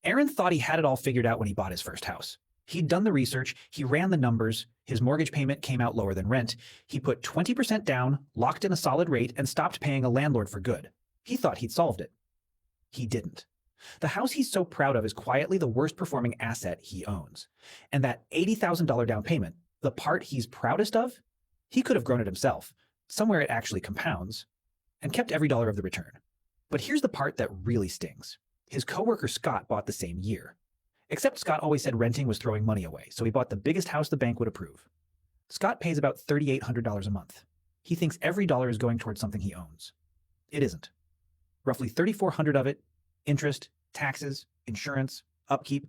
Aaron thought he had it all figured out when he bought his first house. He'd done the research, he ran the numbers, his mortgage payment came out lower than rent, he put 20% down, locked in a solid rate, and stopped paying a landlord for good. He thought he'd solved it. He didn't. The house he's so proud of is quietly the worst performing asset he owns. And that $80,000 down payment, the part he's proudest of, he could have grown it himself, somewhere it actually compounds, and kept every dollar of the return. But here's the part that really stings. His coworker Scott bought the same year. Except Scott always said renting was throwing money away, so he bought the biggest house the bank would approve. Scott pays about $3,800 a month. He thinks every dollar is going towards something he owns. It isn't. Roughly $3,400 of it, interest, taxes, insurance, upkeep,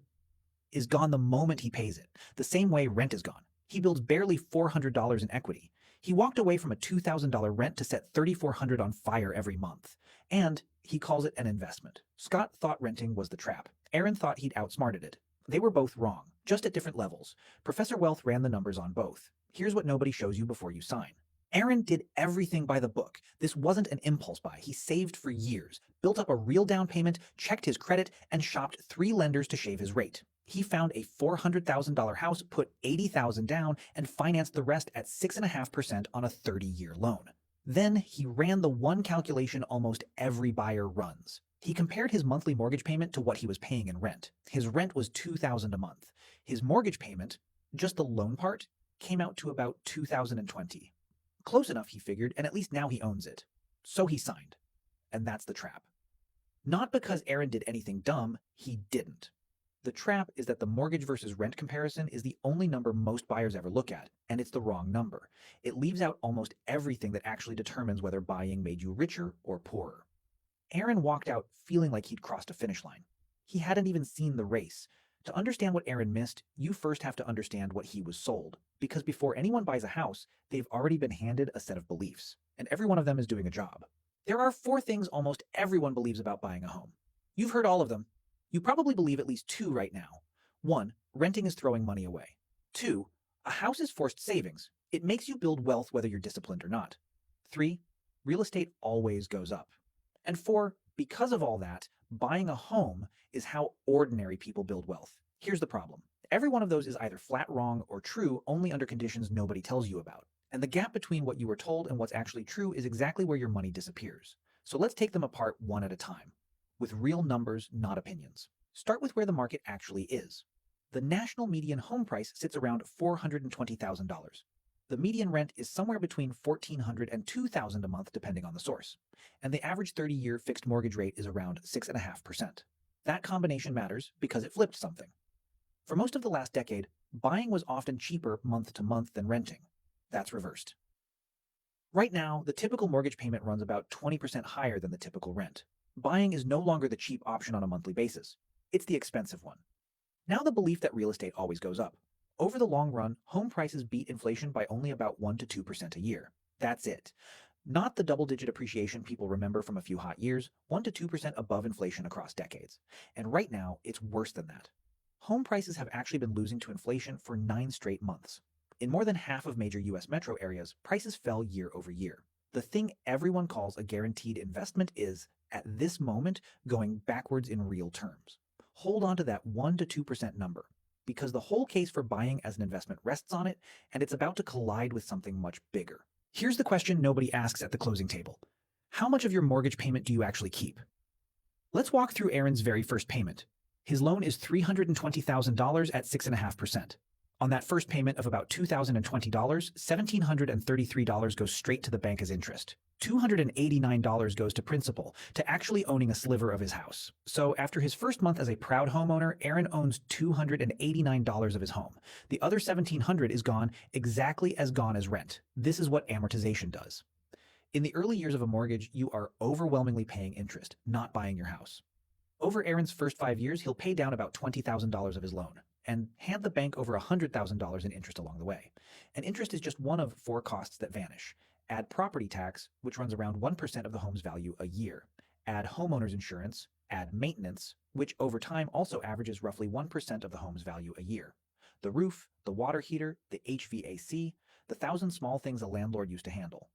is gone the moment he pays it, the same way rent is gone. He builds barely $400 in equity. He walked away from a $2,000 rent to set $3,400 on fire every month. And he calls it an investment. Scott thought renting was the trap. Aaron thought he'd outsmarted it. They were both wrong, just at different levels. Professor Wealth ran the numbers on both. Here's what nobody shows you before you sign. Aaron did everything by the book. This wasn't an impulse buy. He saved for years, built up a real down payment, checked his credit, and shopped 3 lenders to shave his rate. He found a $400,000 house, put $80,000 down, and financed the rest at 6.5% on a 30-year loan. Then he ran the one calculation almost every buyer runs. He compared his monthly mortgage payment to what he was paying in rent. His rent was $2,000 a month. His mortgage payment, just the loan part, came out to about $2,020. Close enough, he figured, and at least now he owns it. So he signed. And that's the trap. Not because Aaron did anything dumb, he didn't. The trap is that the mortgage versus rent comparison is the only number most buyers ever look at, and it's the wrong number. It leaves out almost everything that actually determines whether buying made you richer or poorer. Aaron walked out feeling like he'd crossed a finish line. He hadn't even seen the race. To understand what Aaron missed, you first have to understand what he was sold. Because before anyone buys a house, they've already been handed a set of beliefs, and every one of them is doing a job. There are 4 things almost everyone believes about buying a home. You've heard all of them. You probably believe at least 2 right now. 1, renting is throwing money away. 2, a house is forced savings. It makes you build wealth whether you're disciplined or not. 3, real estate always goes up. And 4, because of all that, buying a home is how ordinary people build wealth. Here's the problem. Every one of those is either flat wrong or true only under conditions nobody tells you about. And the gap between what you were told and what's actually true is exactly where your money disappears. So let's take them apart one at a time, with real numbers, not opinions. Start with where the market actually is. The national median home price sits around $420,000. The median rent is somewhere between $1,400 and $2,000 a month depending on the source. And the average 30-year fixed mortgage rate is around 6.5%. That combination matters because it flipped something. For most of the last decade, buying was often cheaper month to month than renting. That's reversed. Right now, the typical mortgage payment runs about 20% higher than the typical rent. Buying is no longer the cheap option on a monthly basis. It's the expensive one. Now the belief that real estate always goes up. Over the long run, home prices beat inflation by only about 1 to 2% a year. That's it. Not the double-digit appreciation people remember from a few hot years, 1 to 2% above inflation across decades. And right now, it's worse than that. Home prices have actually been losing to inflation for 9 straight months. In more than half of major US metro areas, prices fell year over year. The thing everyone calls a guaranteed investment is, at this moment, going backwards in real terms. Hold on to that 1 to 2% number, because the whole case for buying as an investment rests on it, and it's about to collide with something much bigger. Here's the question nobody asks at the closing table. How much of your mortgage payment do you actually keep? Let's walk through Aaron's very first payment. His loan is $320,000 at 6.5%. On that first payment of about $2,020, $1,733 goes straight to the bank as interest. $289 goes to principal, to actually owning a sliver of his house. So after his first month as a proud homeowner, Aaron owns $289 of his home. The other $1,700 is gone, exactly as gone as rent. This is what amortization does. In the early years of a mortgage, you are overwhelmingly paying interest, not buying your house. Over Aaron's first 5 years, he'll pay down about $20,000 of his loan and hand the bank over $100,000 in interest along the way. And interest is just one of 4 costs that vanish. Add property tax, which runs around 1% of the home's value a year. Add homeowner's insurance. Add maintenance, which over time also averages roughly 1% of the home's value a year. The roof, the water heater, the HVAC, the 1,000 small things a landlord used to handle.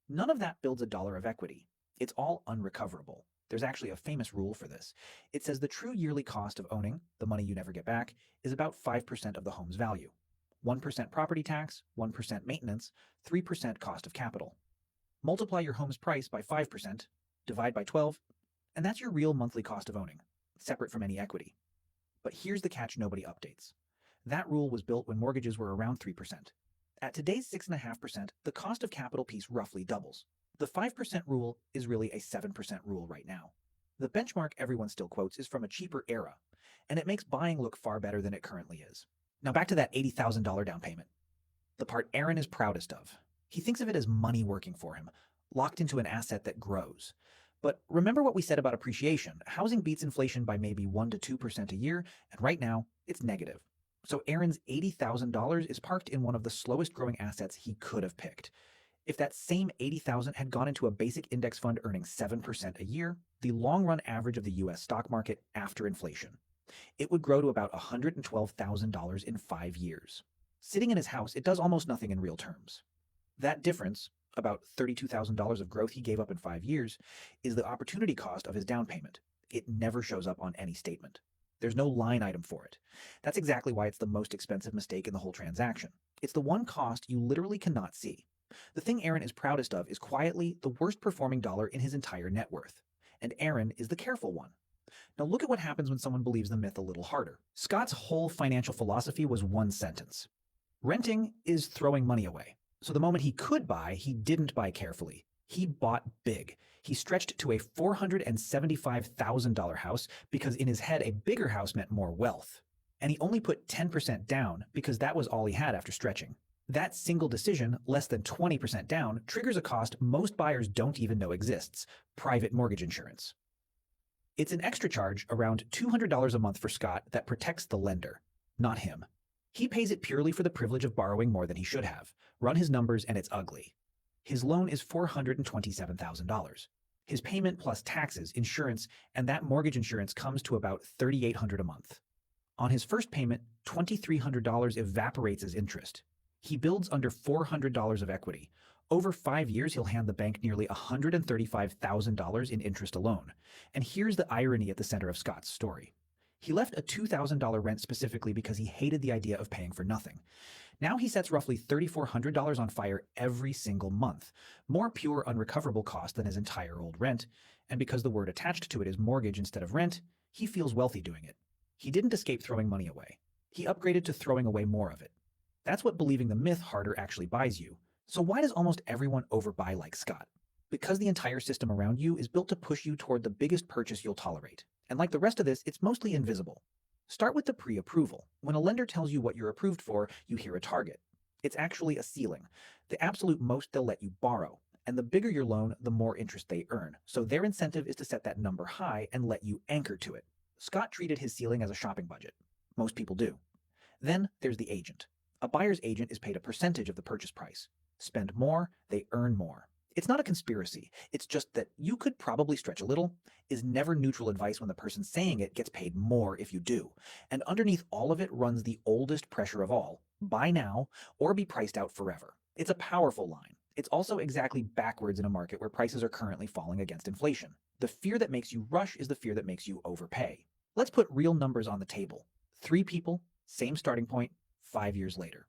None of that builds a dollar of equity. It's all unrecoverable. There's actually a famous rule for this. It says the true yearly cost of owning, the money you never get back, is about 5% of the home's value. 1% property tax, 1% maintenance, 3% cost of capital. Multiply your home's price by 5%, divide by 12, and that's your real monthly cost of owning, separate from any equity. But here's the catch nobody updates. That rule was built when mortgages were around 3%. At today's 6.5%, the cost of capital piece roughly doubles. The 5% rule is really a 7% rule right now. The benchmark everyone still quotes is from a cheaper era, and it makes buying look far better than it currently is. Now back to that $80,000 down payment. The part Aaron is proudest of. He thinks of it as money working for him, locked into an asset that grows. But remember what we said about appreciation. Housing beats inflation by maybe 1 to 2% a year, and right now, it's negative. So Aaron's $80,000 is parked in one of the slowest growing assets he could have picked. If that same $80,000 had gone into a basic index fund earning 7% a year, the long-run average of the US stock market after inflation, it would grow to about $112,000 in 5 years. Sitting in his house, it does almost nothing in real terms. That difference, about $32,000 of growth he gave up in 5 years, is the opportunity cost of his down payment. It never shows up on any statement. There's no line item for it. That's exactly why it's the most expensive mistake in the whole transaction. It's the one cost you literally cannot see. The thing Aaron is proudest of is quietly the worst performing dollar in his entire net worth. And Aaron is the careful one. Now look at what happens when someone believes the myth a little harder. Scott's whole financial philosophy was one sentence. Renting is throwing money away. So the moment he could buy, he didn't buy carefully. He bought big. He stretched to a $475,000 house because in his head a bigger house meant more wealth. And he only put 10% down because that was all he had after stretching. That single decision, less than 20% down, triggers a cost most buyers don't even know exists: private mortgage insurance. It's an extra charge, around $200 a month for Scott, that protects the lender, not him. He pays it purely for the privilege of borrowing more than he should have. Run his numbers and it's ugly. His loan is $427,000. His payment plus taxes, insurance, and that mortgage insurance comes to about $3,800 a month. On his first payment, $2,300 evaporates as interest. He builds under $400 of equity. Over 5 years, he'll hand the bank nearly $135,000 in interest alone. And here's the irony at the center of Scott's story. He left a $2,000 rent specifically because he hated the idea of paying for nothing. Now he sets roughly $3,400 on fire every single month, more pure unrecoverable cost than his entire old rent, and because the word attached to it is mortgage instead of rent, he feels wealthy doing it. He didn't escape throwing money away. He upgraded to throwing away more of it. That's what believing the myth harder actually buys you. So why does almost everyone overbuy like Scott? Because the entire system around you is built to push you toward the biggest purchase you'll tolerate. And like the rest of this, it's mostly invisible. Start with the pre-approval. When a lender tells you what you're approved for, you hear a target. It's actually a ceiling, the absolute most they'll let you borrow. And the bigger your loan, the more interest they earn. So their incentive is to set that number high and let you anchor to it. Scott treated his ceiling as a shopping budget. Most people do. Then there's the agent. A buyer's agent is paid a percentage of the purchase price. Spend more, they earn more. It's not a conspiracy. It's just that you could probably stretch a little is never neutral advice when the person saying it gets paid more if you do. And underneath all of it runs the oldest pressure of all: buy now or be priced out forever. It's a powerful line. It's also exactly backwards in a market where prices are currently falling against inflation. The fear that makes you rush is the fear that makes you overpay. Let's put real numbers on the table. 3 people, same starting point, 5 years later.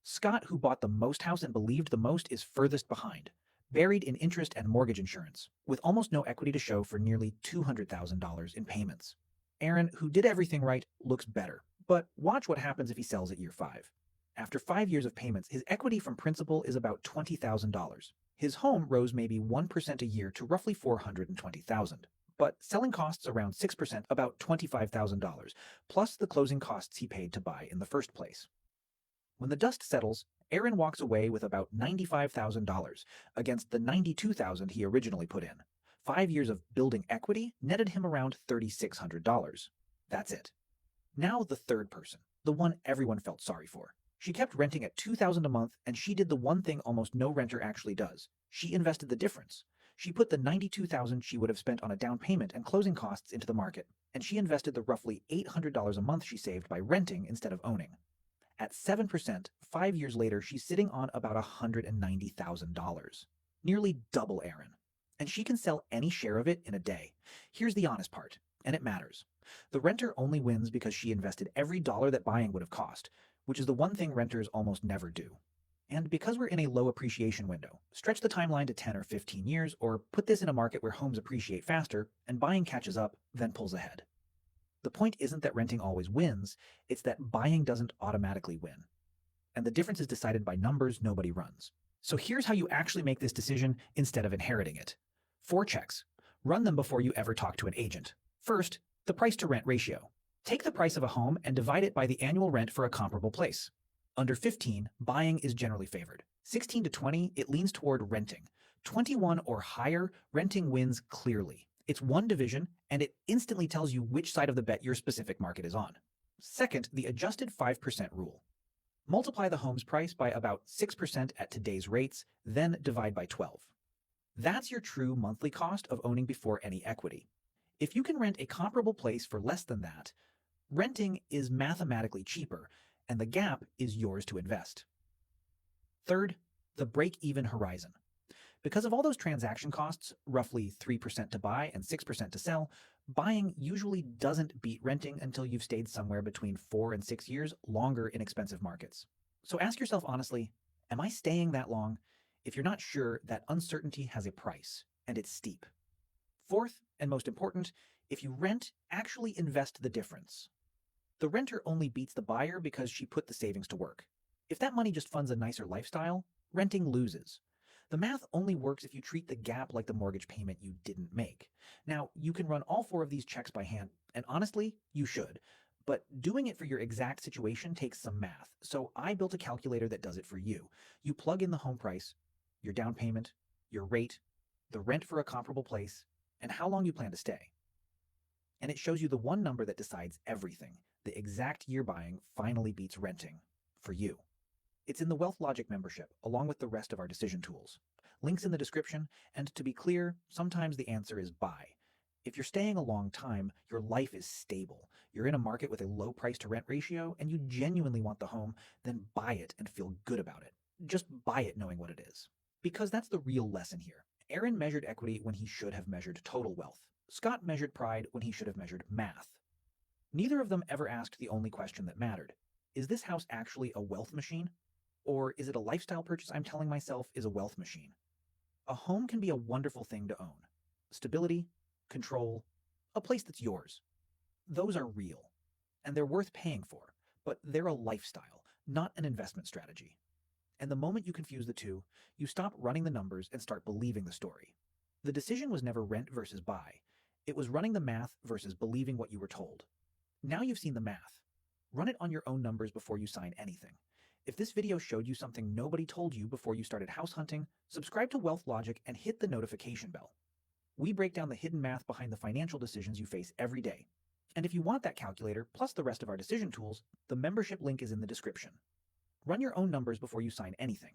Scott, who bought the most house and believed the most, is furthest behind, buried in interest and mortgage insurance, with almost no equity to show for nearly $200,000 in payments. Aaron, who did everything right, looks better. But watch what happens if he sells at year 5. After 5 years of payments, his equity from principal is about $20,000. His home rose maybe 1% a year to roughly $420,000. But selling costs around 6%, about $25,000, plus the closing costs he paid to buy in the first place. When the dust settles, Aaron walks away with about $95,000 against the $92,000 he originally put in. 5 years of building equity netted him around $3,600. That's it. Now the third person, the one everyone felt sorry for. She kept renting at $2,000 a month, and she did the one thing almost no renter actually does. She invested the difference. She put the $92,000 she would have spent on a down payment and closing costs into the market, and she invested the roughly $800 a month she saved by renting instead of owning. At 7%, 5 years later, she's sitting on about $190,000. Nearly double Aaron. and she can sell any share of it in a day. Here's the honest part, and it matters. The renter only wins because she invested every dollar that buying would have cost, which is the one thing renters almost never do. And because we're in a low appreciation window, stretch the timeline to 10 or 15 years, or put this in a market where homes appreciate faster and buying catches up, then pulls ahead. The point isn't that renting always wins, it's that buying doesn't automatically win. And the difference is decided by numbers nobody runs. So here's how you actually make this decision instead of inheriting it. 4 checks. Run them before you ever talk to an agent. First, the price to rent ratio. Take the price of a home and divide it by the annual rent for a comparable place. Under 15, buying is generally favored. 16 to 20, it leans toward renting. 21 or higher, renting wins clearly. It's one division, and it instantly tells you which side of the bet your specific market is on. Second, the adjusted 5% rule. Multiply the home's price by about 6% at today's rates, then divide by 12. That's your true monthly cost of owning before any equity. If you can rent a comparable place for less than that, renting is mathematically cheaper, and the gap is yours to invest. Third, the break-even horizon. Because of all those transaction costs, roughly 3% to buy and 6% to sell, buying usually doesn't beat renting until you've stayed somewhere between 4 and 6 years longer in expensive markets. So ask yourself honestly, am I staying that long? If you're not sure, that uncertainty has a price, and it's steep. Fourth, and most important, if you rent, actually invest the difference. The renter only beats the buyer because she put the savings to work. If that money just funds a nicer lifestyle, renting loses. The math only works if you treat the gap like the mortgage payment you didn't make. Now, you can run all 4 of these checks by hand, and honestly, you should. But doing it for your exact situation takes some math, so I built a calculator that does it for you. You plug in the home price, your down payment, your rate, the rent for a comparable place, and how long you plan to stay. And it shows you the one number that decides everything. The exact year buying finally beats renting. For you. It's in the Wealth Logic membership, along with the rest of our decision tools. Links in the description, and to be clear, sometimes the answer is buy. If you're staying a long time, your life is stable. You're in a market with a low price to rent ratio, and you genuinely want the home, then buy it and feel good about it. Just buy it knowing what it is. Because that's the real lesson here. Aaron measured equity when he should have measured total wealth. Scott measured pride when he should have measured math. Neither of them ever asked the only question that mattered. Is this house actually a wealth machine? Or is it a lifestyle purchase I'm telling myself is a wealth machine? A home can be a wonderful thing to own. Stability, control, a place that's yours. Those are real, and they're worth paying for, but they're a lifestyle, not an investment strategy. And the moment you confuse the two, you stop running the numbers and start believing the story. The decision was never rent versus buy. It was running the math versus believing what you were told. Now you've seen the math. Run it on your own numbers before you sign anything. If this video showed you something nobody told you before you started house hunting, subscribe to Wealth Logic and hit the notification bell. We break down the hidden math behind the financial decisions you face every day. And if you want that calculator, plus the rest of our decision tools, the membership link is in the description. Run your own numbers before you sign anything.